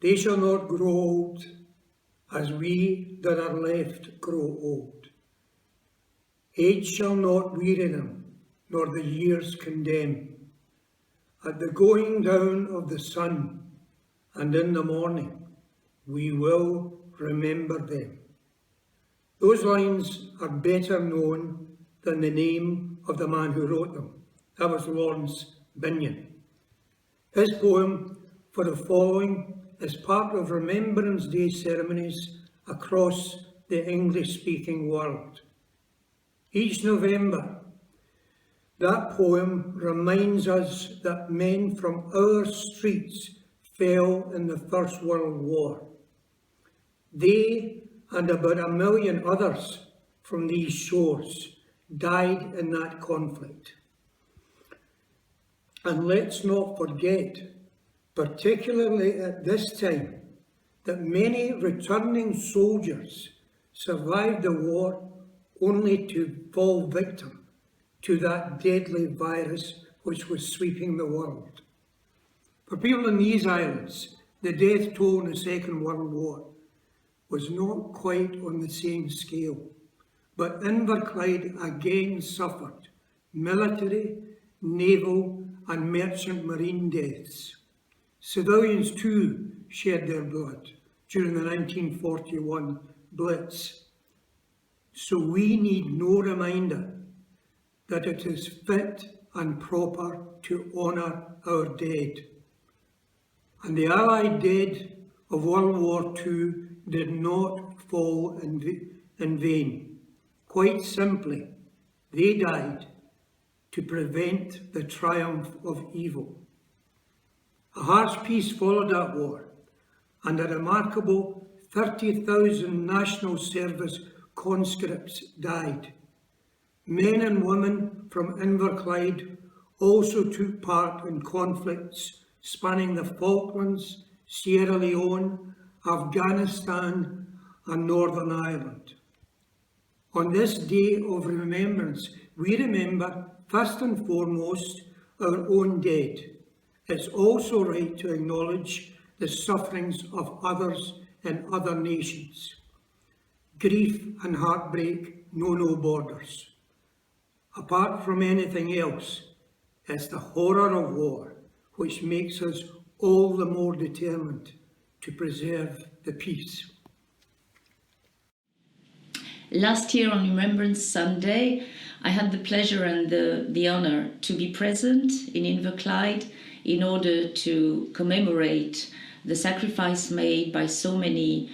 They shall not grow old, as we that are left grow old. Age shall not weary them, nor the years condemn. At the going down of the sun, and in the morning, we will remember them. Those lines are better known than the name of the man who wrote them. That was Lawrence Binyon. His poem for the following is part of Remembrance Day ceremonies across the English-speaking world. Each November, that poem reminds us that men from our streets fell in the First World War. They and about 1 million others from these shores died in that conflict. And let's not forget, particularly at this time, that many returning soldiers survived the war only to fall victim to that deadly virus which was sweeping the world. For people in these islands, the death toll in the Second World War was not quite on the same scale, but Inverclyde again suffered military, naval and merchant marine deaths. Civilians too shed their blood during the 1941 Blitz. So we need no reminder that it is fit and proper to honour our dead. And the Allied dead of World War II did not fall in vain. Quite simply, they died to prevent the triumph of evil. A harsh peace followed that war, and a remarkable 30,000 national service conscripts died. Men and women from Inverclyde also took part in conflicts spanning the Falklands, Sierra Leone, Afghanistan and Northern Ireland. On this day of remembrance, we remember first and foremost our own dead. It's also right to acknowledge the sufferings of others in other nations. Grief and heartbreak know no borders. Apart from anything else, it's the horror of war which makes us all the more determined to preserve the peace. Last year on Remembrance Sunday, I had the pleasure and the honour to be present in Inverclyde in order to commemorate the sacrifice made by so many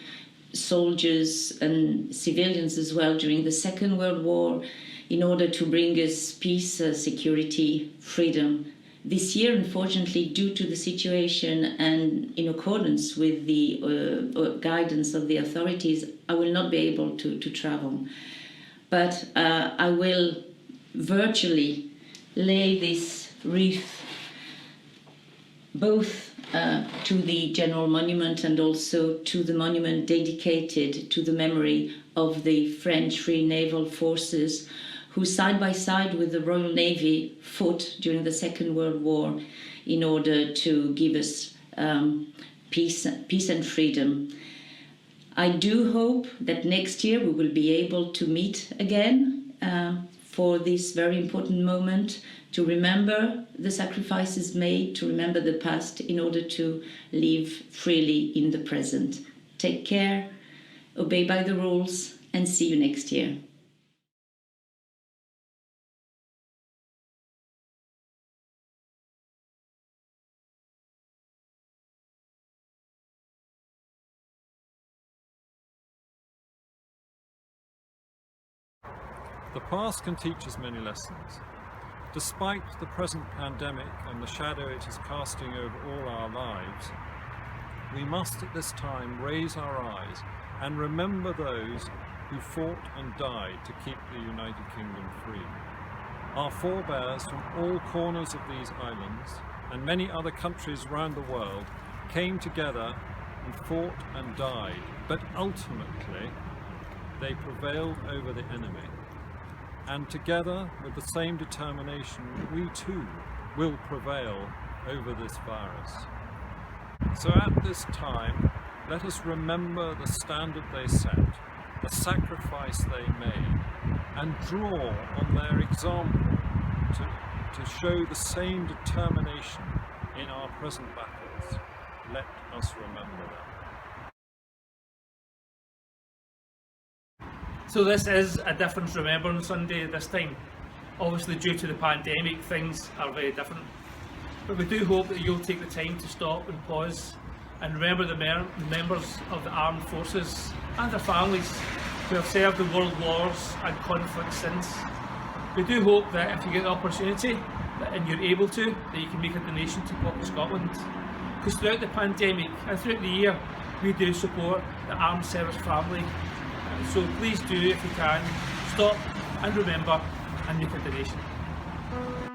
soldiers and civilians as well during the Second World War in order to bring us peace, security, freedom. This year, unfortunately, due to the situation and in accordance with the guidance of the authorities, I will not be able to travel. But I will virtually lay this wreath both to the General Monument and also to the monument dedicated to the memory of the French Free Naval Forces who side by side with the Royal Navy fought during the Second World War in order to give us peace and freedom. I do hope that next year we will be able to meet again for this very important moment, to remember the sacrifices made, to remember the past in order to live freely in the present. Take care, obey by the rules, and see you next year. The past can teach us many lessons. Despite the present pandemic and the shadow it is casting over all our lives, we must at this time raise our eyes and remember those who fought and died to keep the United Kingdom free. Our forebears from all corners of these islands and many other countries around the world came together and fought and died, but ultimately they prevailed over the enemy. And together, with the same determination, we too will prevail over this virus. So at this time, let us remember the standard they set, the sacrifice they made, and draw on their example to show the same determination in our present battles. Let us remember them. So this is a different Remembrance Sunday this time. Obviously due to the pandemic, things are very different. But we do hope that you'll take the time to stop and pause and remember the members of the armed forces and their families who have served the world wars and conflicts since. We do hope that if you get the opportunity and you're able to, that you can make a donation to Pop Scotland. Because throughout the pandemic and throughout the year, we do support the armed service family. So please do, if you can, stop and remember and make a donation.